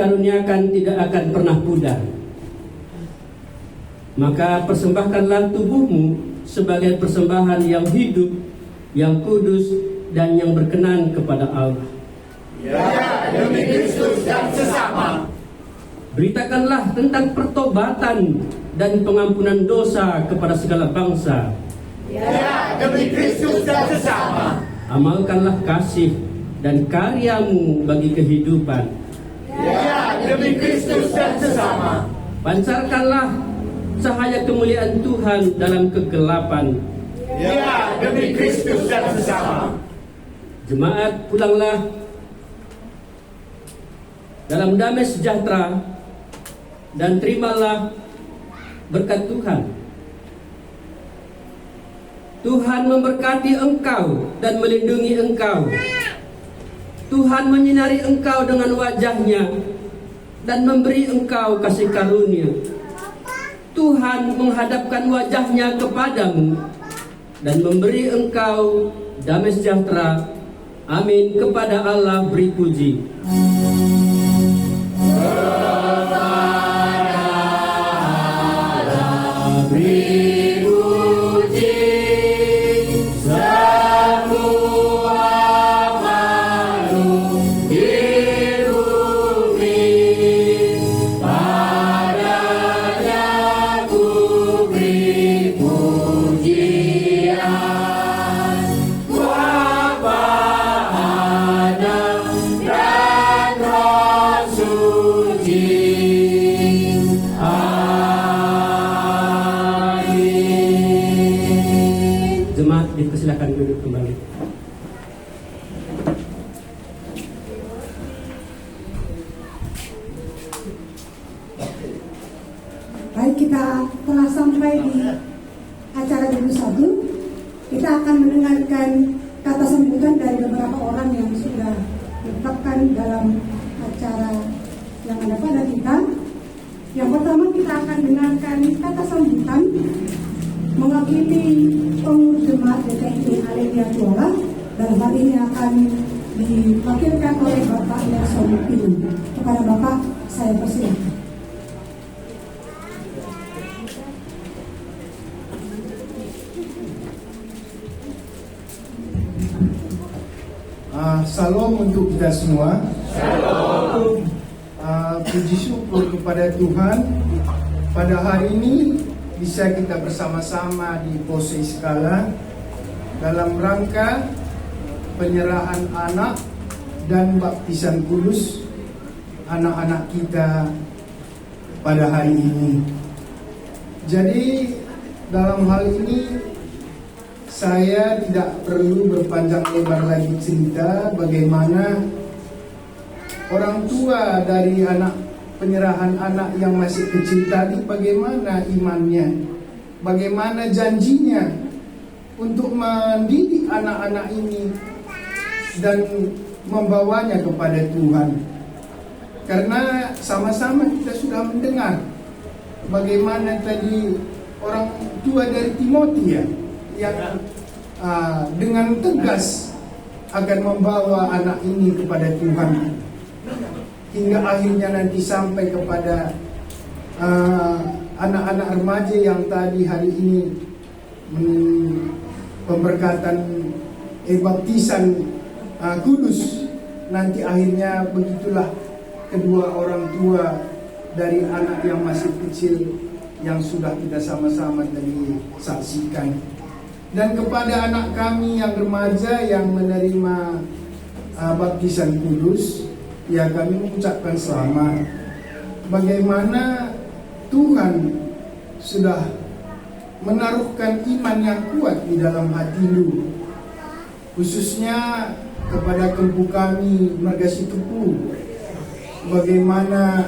dikaruniakan tidak akan pernah pudar. Maka persembahkanlah tubuhmu sebagai persembahan yang hidup, yang kudus, dan yang berkenan kepada Allah. Ya, demi Kristus dan sesama. Beritakanlah tentang pertobatan dan pengampunan dosa kepada segala bangsa. Ya, demi Kristus dan sesama. Amalkanlah kasih dan karyamu bagi kehidupan. Ya, demi Kristus dan sesama. Pancarkanlah cahaya kemuliaan Tuhan dalam kegelapan. Ya, demi Kristus dan sesama. Jemaat, pulanglah dalam damai sejahtera dan terimalah berkat Tuhan. Tuhan memberkati engkau dan melindungi engkau. Tuhan menyinari engkau dengan wajah-Nya dan memberi engkau kasih karunia. Tuhan menghadapkan wajah-Nya kepadamu dan memberi engkau damai sejahtera. Amin. Kepada Allah beri puji. Jemaat dipersilakan duduk kembali. Baik, kita telah sampai di acara Minggu 1. Kita akan mendengarkan kata sambutan dari beberapa orang yang sudah ditetapkan dalam acara yang ada pada kita. Yang pertama, kita akan dengarkan kata sambutan mewakili pengurus jemaat GKI Alelia Tuala. Dan hal ini akan diwakilkan oleh Bapak Nelson Pinu. Kepada Bapak, saya persilakan. Salam untuk kita semua. Shalom. Puji syukur kepada Tuhan, pada hari ini bisa kita bersama-sama di Pose Skala dalam rangka penyerahan anak dan baptisan kudus anak-anak kita pada hari ini. Jadi dalam hal ini saya tidak perlu berpanjang lebar lagi cerita bagaimana orang tua dari penyerahan anak yang masih kecil tadi, bagaimana imannya, bagaimana janjinya untuk mendidik anak-anak ini dan membawanya kepada Tuhan. Karena sama-sama kita sudah mendengar bagaimana tadi orang tua dari Timothy yang dengan tegas akan membawa anak ini kepada Tuhan, hingga akhirnya nanti sampai kepada anak-anak remaja yang tadi hari ini pemberkatan baptisan kudus. Nanti akhirnya begitulah kedua orang tua dari anak yang masih kecil yang sudah kita sama-sama tadi saksikan. Dan kepada anak kami yang remaja yang menerima baptisan kudus, ya kami mengucapkan selamat. Bagaimana Tuhan sudah menaruhkan iman yang kuat di dalam hatimu, khususnya kepada kempu kami Marga Situpu. Bagaimana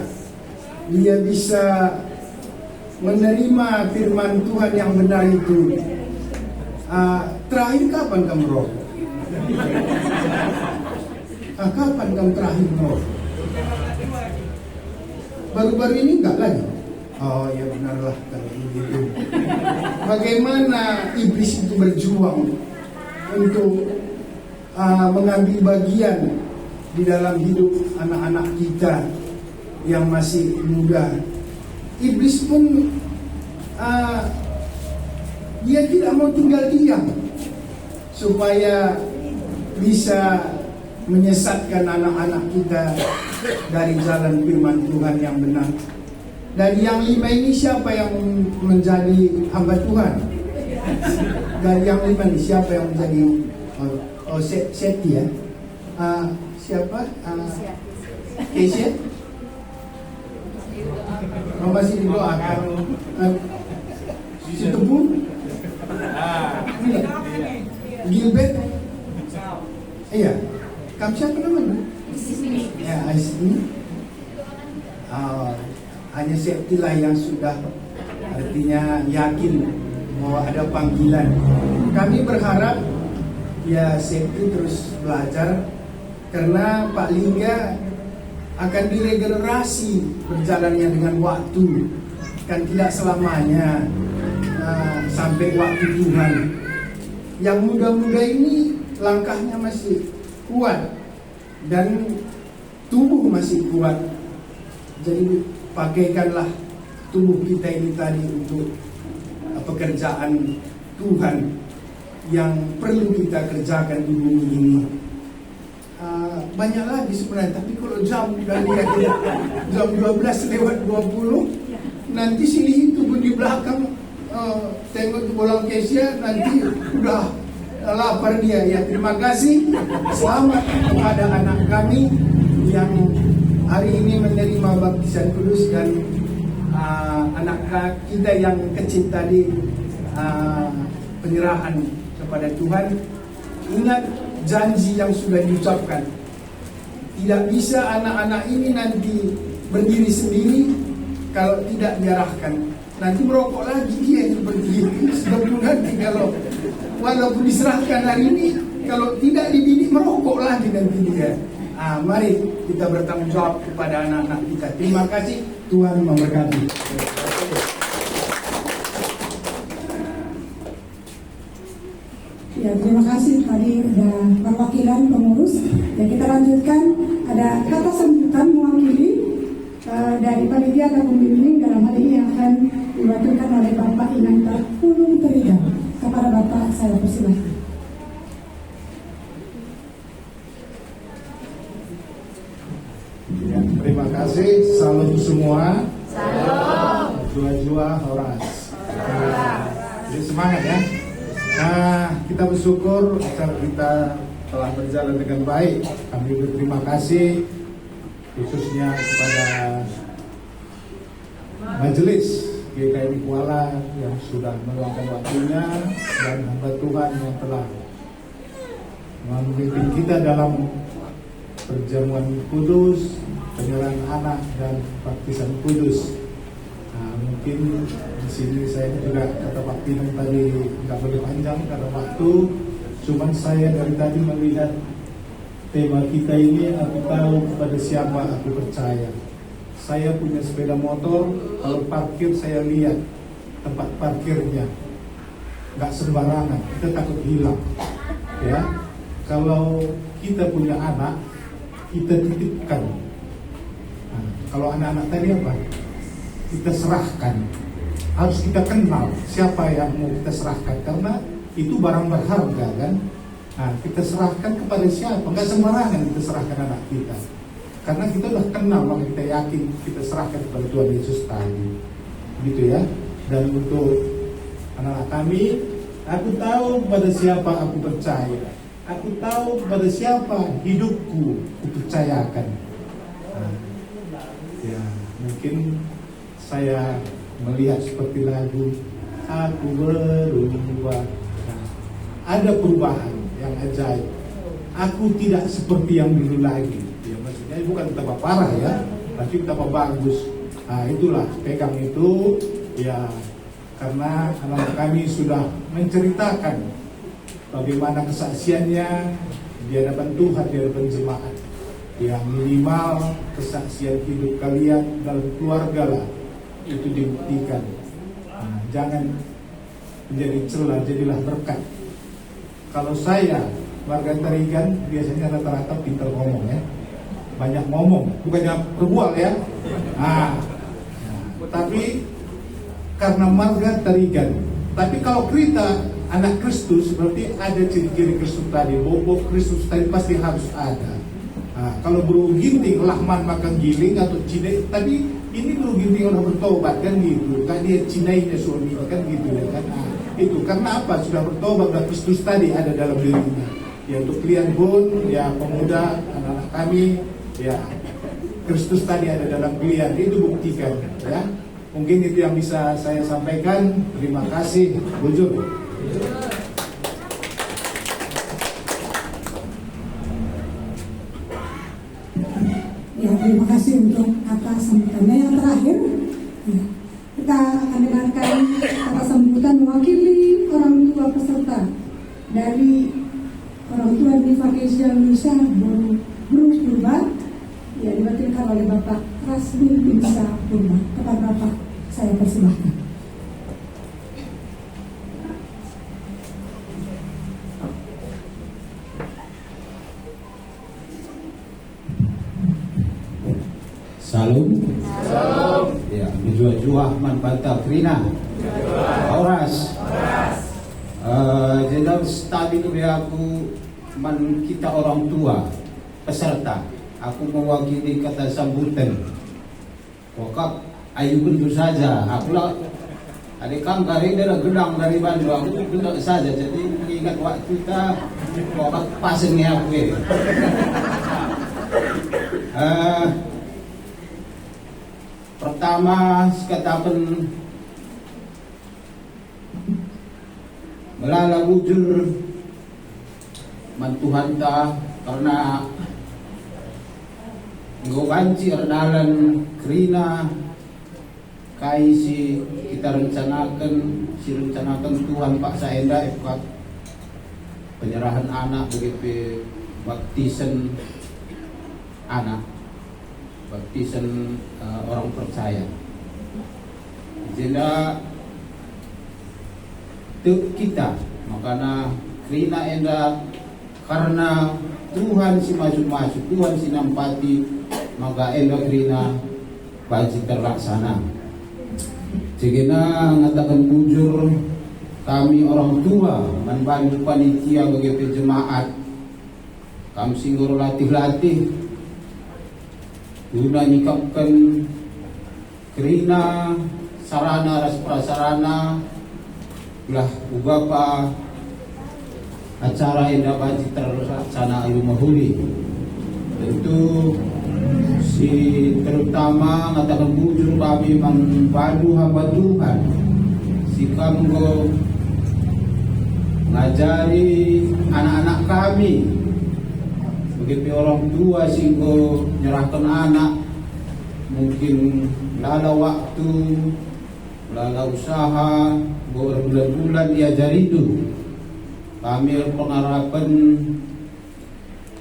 dia bisa menerima firman Tuhan yang benar itu. Terakhir kapan kamu merokok? Kapan kamu terakhir merokok? Baru-baru ini enggak lagi? Oh ya benarlah kalau begitu. Bagaimana iblis itu berjuang untuk mengambil bagian di dalam hidup anak-anak kita. yang masih muda. Iblis pun dia tidak mau tinggal diam supaya bisa menyesatkan anak-anak kita dari jalan firman Tuhan yang benar. Dan yang 5 ini siapa yang menjadi hamba Tuhan? Dari yang 5 ini siapa yang menjadi Seti ya? Siapa? Kesia? Masih didoakan. Si Tebu? Gilbert? Iya. Kamu siapa namanya? Ya, Aisy. Hanya Seti lah yang sudah artinya yakin bahwa ada panggilan. Kami berharap ya Seti terus belajar karena Pak Lingga akan diregenerasi berjalannya dengan waktu, kan tidak selamanya sampai waktu Tuhan. Yang muda-muda ini langkahnya masih kuat dan tubuh masih kuat, jadi pakaikanlah tubuh kita ini tadi untuk pekerjaan Tuhan yang perlu kita kerjakan di bumi ini. Banyak lagi sebenarnya, tapi kalau jam 12:20 nanti sini itu pun di belakang tengok bolang Kesia, nanti udah lapar dia. Ya, terima kasih. Selamat kepada anak kami yang hari ini menerima baptisan kudus, dan anak kita yang kecil tadi penyerahan kepada Tuhan. Ingat janji yang sudah diucapkan. Tidak bisa anak-anak ini nanti berdiri sendiri kalau tidak diarahkan. Nanti merokok lagi dia seperti itu. Sebelum nanti kalau walaupun diserahkan hari ini, kalau tidak dididik merokok lagi nanti dia. Mari kita bertanggung jawab kepada anak-anak kita. Terima kasih, Tuhan memberkati. Ya, terima kasih tadi ada perwakilan pengurus. Dan kita lanjutkan, ada kata sambutan mewakili dari panitia atau pembimbing dalam hal ini yang akan diwakilkan oleh Bapak Inanta Pulung Teriga. Kepada Bapak saya persilahkan. Ya, terima kasih. Salam semua. Salam. Jua-jua horas. Jadi semangat ya. Kita bersyukur acara kita telah berjalan dengan baik. Kami berterima kasih khususnya kepada majelis GKI Kuala yang sudah meluangkan waktunya, dan hamba Tuhan yang telah memimpin kita dalam perjamuan kudus, penyerahan anak, dan baptisan kudus. Mungkin di sini saya juga kata Pak Pinang tadi nggak boleh panjang karena waktu. Cuman saya dari tadi melihat tema kita ini, aku tahu kepada siapa aku percaya. Saya punya sepeda motor, kalau parkir saya lihat tempat parkirnya, nggak sembarangan, kita takut hilang. Ya, kalau kita punya anak, kita titipkan. Kalau anak-anak tadi apa? Kita serahkan. Harus kita kenal siapa yang mau kita serahkan, karena itu barang berharga kan. Kita serahkan kepada siapa? Nggak sembarangan kita serahkan anak kita, karena kita udah kenal, maka kita yakin kita serahkan kepada Tuhan Yesus tadi, gitu ya. Dan untuk anak-anak kami, aku tahu kepada siapa aku percaya, aku tahu kepada siapa hidupku kupercayakan. Ya, mungkin saya melihat seperti lagu Aku Berubah. Ada perubahan yang ajaib. Aku tidak seperti yang dulu lagi. Ya, maksudnya bukan betapa parah ya, tapi betapa bagus. Itulah, pegang itu ya, karena anak kami sudah menceritakan bagaimana kesaksiannya di hadapan Tuhan, di hadapan jemaat. Yang minimal kesaksian hidup kalian dalam keluarga lah, itu dibuktikan. Jangan menjadi celah, jadilah berkat. Kalau saya warga Tarigan biasanya rata-rata pintar ngomong ya. banyak ngomong, bukannya berbual ya. Tapi karena marga terigan. Tapi kalau kita anak Kristus, berarti ada ciri-ciri Kristus tadi. Bobot Kristus tadi pasti harus ada. Kalau burung ginting lahman makan giling atau cidai, tapi ini burung ginting orang bertobat kan gitu. Kan dia cidainya suami kan gitu kan. Itu karena apa? Sudah bertobat dan Kristus tadi ada dalam dirinya. Ya untuk kalian pun, ya pemuda, anak-anak kami, ya Kristus tadi ada dalam kalian. Itu buktikan ya. Mungkin itu yang bisa saya sampaikan. Terima kasih. Bujur. Ya, terima kasih untuk kata sambutannya. Yang terakhir, ya, kita akan dengarkan kata sambutan mewakili orang tua peserta dari orang tua di Vakesia Indonesia Bruce Purba, ya diwakilkan oleh Bapak Rasmi Pinsa Purba. Kepada Bapak saya persilahkan. Salam. Ya, jua-jua man banta krina. Auras. Jadi tadi tu aku man kita orang tua peserta. Aku mewakili kata sambutan. Wakaf ayu bentuk saja. Aku lah adik kang garing dari gedang dari Bandung. Aku bentuk saja. Jadi ingat waktu kita wakaf pasangnya aku. Pertama, katakan melala wujur mantuhan ta karena ngobanci erdalan krina kaisi kita rencanakan Tuhan Pak Saenda FK penyerahan anak begitu baptisan anak baptisan orang percaya. Jadi tu kita makana krina enda karena Tuhan si masuk Tuhan si nampati maka enda krina baji terlaksana. Jadi ngatakan bujur kami orang tua membantu panitia bagi jemaat kami singgor latih-latih guna nyikapkan kerina sarana ras prasarana lah ubapa acara yang dapat terlaksana ayu mahuli. Tentu si terutama ngatakan bujur kami membantu hamba Tuhan si kamgo ngajari anak-anak kami begitu orang tua singgo nyerahkan anak mungkin lala waktu lala usaha berbulan-bulan diajari itu kami pengharapan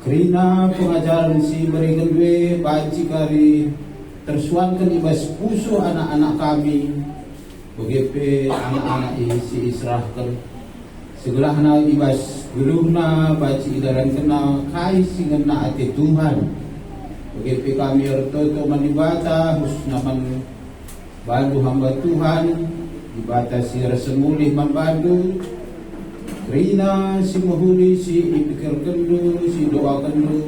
kerina pengajaran si berikan dua baci kari tersuankan ibas pusu anak-anak kami begitu anak-anak si israhkan segelahna ibas guluhna baci idaran kenal kai singena ati Tuhan begitu kami ertoto manibata husnaman bantu hamba Tuhan dibatasi resemulih membantu Rina si mahuli si ipikirkan lu si doakan lu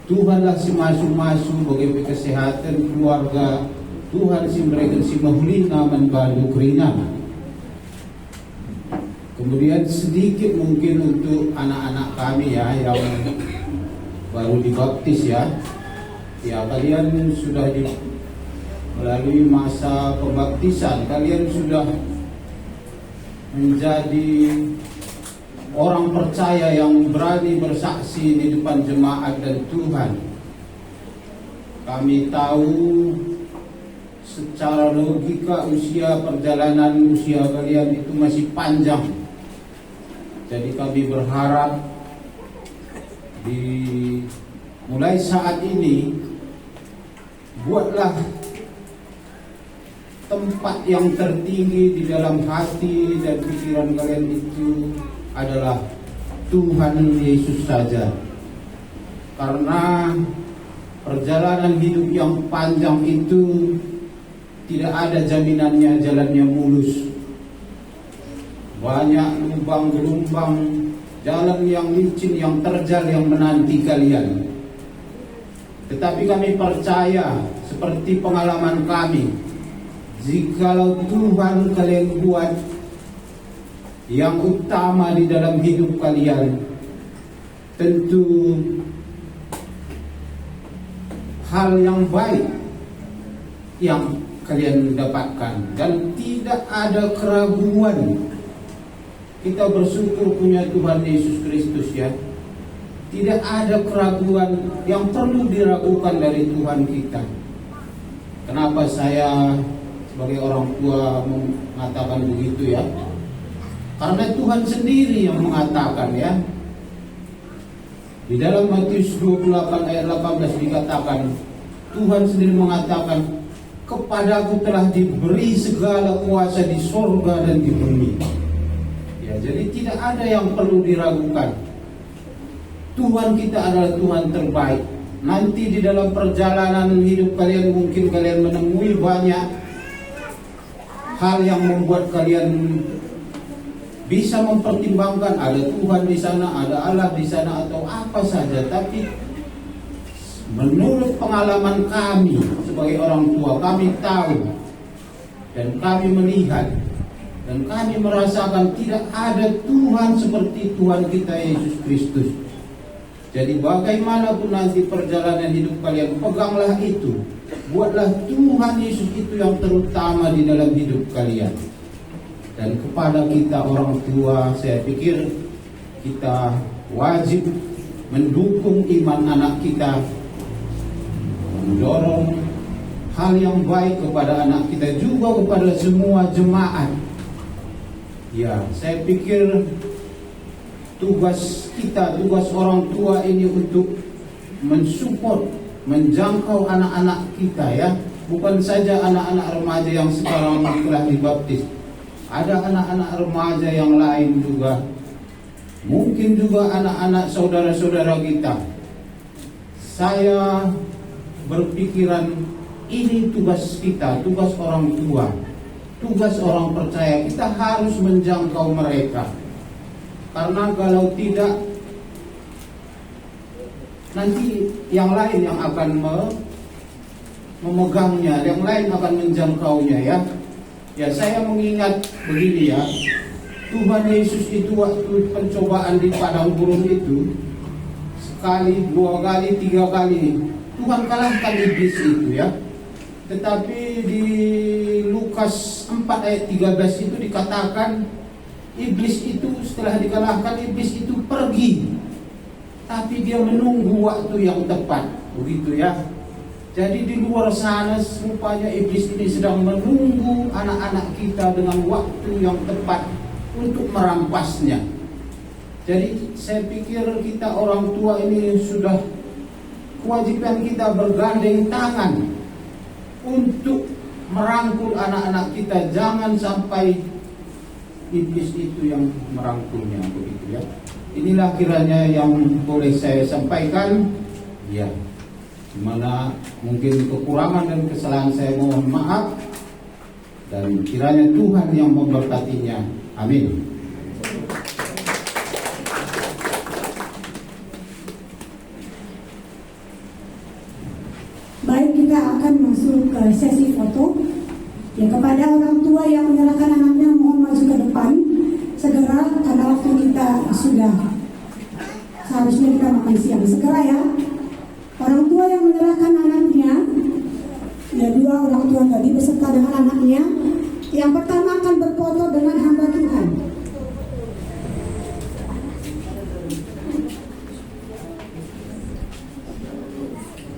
Tuhanlah si masuk-masuk bagi kesehatan keluarga Tuhan si mereka si mahuli naman bantu Rina. Kemudian sedikit mungkin untuk anak-anak kami ya yang baru dibaptis ya kalian sudah melalui masa pembaptisan, kalian sudah menjadi orang percaya yang berani bersaksi di depan jemaat dan Tuhan. Kami tahu secara logika perjalanan usia kalian itu masih panjang. Jadi kami berharap mulai saat ini buatlah tempat yang tertinggi di dalam hati dan pikiran kalian itu adalah Tuhan Yesus saja. Karena perjalanan hidup yang panjang itu tidak ada jaminannya jalannya mulus. Banyak lubang gelombang, jalan yang licin, yang terjal yang menanti kalian. Tetapi kami percaya, seperti pengalaman kami, jikalau Tuhan kalian buat yang utama di dalam hidup kalian, tentu hal yang baik yang kalian dapatkan, dan tidak ada keraguan. Kita bersyukur punya Tuhan Yesus Kristus ya. Tidak ada keraguan yang perlu diragukan dari Tuhan kita. Kenapa saya sebagai orang tua mengatakan begitu ya? Karena Tuhan sendiri yang mengatakan ya. Di dalam Matius 28 ayat 18 dikatakan, Tuhan sendiri mengatakan, kepadaku telah diberi segala kuasa di sorga dan di bumi. Ya, jadi tidak ada yang perlu diragukan. Tuhan kita adalah Tuhan terbaik. Nanti di dalam perjalanan hidup kalian mungkin kalian menemui banyak hal yang membuat kalian bisa mempertimbangkan ada Tuhan di sana, ada Allah di sana, atau apa saja. Tapi menurut pengalaman kami sebagai orang tua, kami tahu dan kami melihat dan kami merasakan tidak ada Tuhan seperti Tuhan kita Yesus Kristus. Jadi bagaimanapun nanti perjalanan hidup kalian, peganglah itu. Buatlah Tuhan Yesus itu yang terutama di dalam hidup kalian. Dan kepada kita orang tua, saya pikir kita wajib mendukung iman anak kita, mendorong hal yang baik kepada anak kita, juga kepada semua jemaat. Ya, saya pikir tugas kita, tugas orang tua ini untuk mensupport, menjangkau anak-anak kita ya. Bukan saja anak-anak remaja yang sekarang telah dibaptis. Ada anak-anak remaja yang lain juga. Mungkin juga anak-anak saudara-saudara kita. Saya berpikiran ini tugas kita, tugas orang tua, tugas orang percaya. Kita harus menjangkau mereka. Karena kalau tidak, nanti yang lain yang akan memegangnya, yang lain akan menjangkaunya ya. Ya, saya mengingat begini ya, Tuhan Yesus itu waktu pencobaan di padang gurun itu, sekali, dua kali, tiga kali, Tuhan kalahkan iblis itu ya. Tetapi di Lukas 4 ayat 13 itu dikatakan, iblis itu setelah dikalahkan, iblis itu pergi. Tapi dia menunggu waktu yang tepat, begitu ya. Jadi di luar sana rupanya iblis ini sedang menunggu anak-anak kita dengan waktu yang tepat untuk merampasnya. Jadi saya pikir kita orang tua ini sudah kewajiban kita bergandeng tangan untuk merangkul anak-anak kita. Jangan sampai iblis itu yang merangkulnya, begitu ya. Inilah kiranya yang boleh saya sampaikan. Ya, dimana mungkin kekurangan dan kesalahan saya mohon maaf, dan kiranya Tuhan yang memberkatinya. Amin. Baik, kita akan masuk ke sesi foto. Ya, kepada orang tua yang menyerahkan anaknya, mohon maju ke depan segera, karena waktu kita sudah seharusnya kita makan siang. Segera ya. Orang tua yang menyerahkan anaknya, ya, dua orang tua tadi beserta dengan anaknya, yang pertama akan berfoto dengan hamba Tuhan.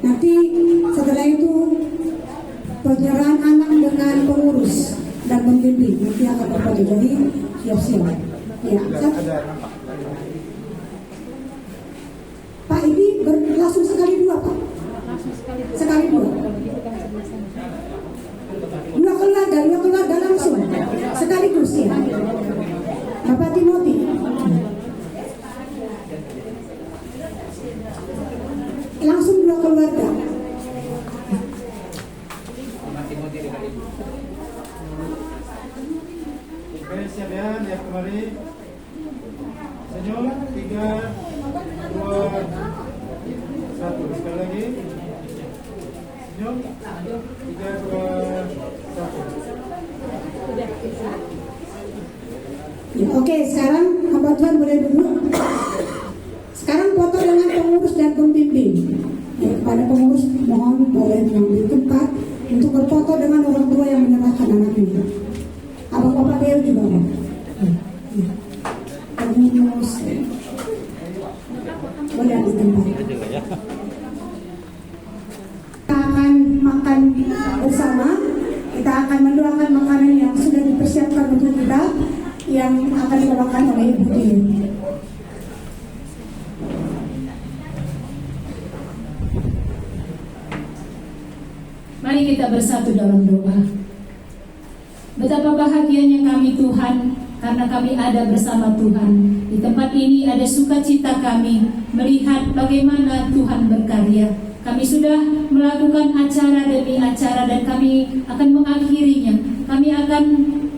Nanti setelah itu penyerahan anak dengan pengurus dan pembimbing nanti akan berfoto. Jadi siap-siap. Ya, Pak, ini langsung sekali dua, Pak. Sekali dua. Dua keluarga langsung. Sekaligus ya. Bapak Timothy. Langsung dua keluarga. Oke, siap ya, lihat kembali. Senyum, 3, 2, 1. Sekali lagi. Senyum, 3, 2, 1. Ya, oke, sekarang hamba Tuhan boleh duduk. Sekarang foto dengan pengurus dan pembimbing. Ya, kepada pengurus mohon boleh mengambil tempat untuk berfoto dengan orang tua yang menyerahkan anaknya. Abang bapak dia juga Bang. Ya. Pengurus. Boleh ambil tempat. Kita akan makan bersama. Kita akan mendoakan makanan yang sudah dipersiapkan untuk kita, yang akan dibawakan oleh Ibu Dini. Mari kita bersatu dalam doa. Betapa bahagianya kami Tuhan, karena kami ada bersama Tuhan. Di tempat ini ada sukacita kami melihat bagaimana Tuhan berkarya. Kami sudah melakukan acara demi acara dan kami akan mengakhirinya. Kami akan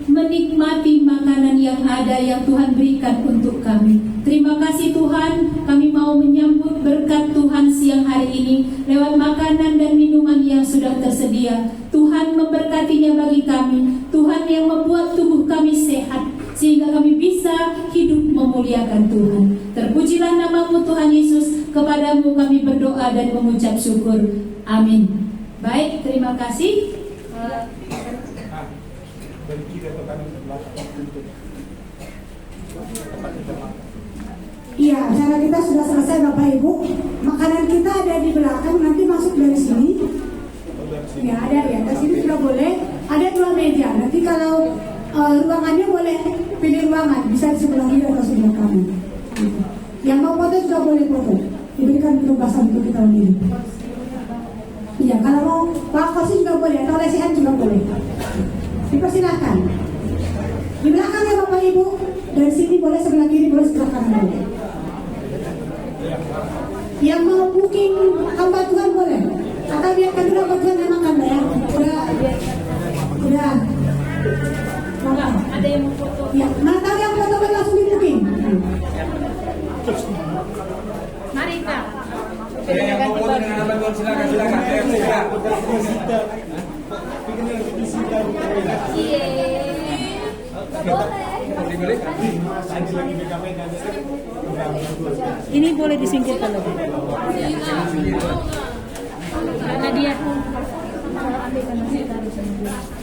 menikmati makanan yang ada yang Tuhan berikan untuk kami. Terima kasih Tuhan, kami mau menyambut berkat Tuhan siang hari ini lewat makanan dan minuman yang sudah tersedia. Tuhan memberkatinya bagi kami. Tuhan yang membuat tubuh kami sehat sehingga kami bisa hidup memuliakan Tuhan. Terpujilah nama-Mu Tuhan Yesus. Kepadamu kami berdoa dan mengucap syukur. Amin. Baik, terima kasih. Dari kiri atau kanan ke belakang untuk tempat kita makan. Iya, acara kita sudah selesai Bapak Ibu. Makanan kita ada di belakang, nanti masuk dari sini. Ya, ada ya. Di sini sudah boleh. Ada 2 meja. Nanti kalau ruangannya boleh pilih ruangan, bisa di sebelah kiri atau sebelah kanan. Yang mau foto juga boleh foto. Diberikan kebebasan untuk kita memilih. Iya, kalau mau bawa kursi juga boleh, atau lesehan juga boleh. Dipersilakan. Di belakang ya Bapak Ibu. Dari sini boleh, sebelah kiri boleh, sebelah kanan boleh. Yang mau booking hamba Tuhan boleh. Atau biarkan dulu hamba Tuhan yang makan ya. Udah. Makan. Ada yang mau foto? Ya, mana tahu yang foto boleh langsung di booking. Mari Kak. Yang mau foto dengan hamba Tuhan silakan. Ini boleh disingkirkan lagi. Karena dia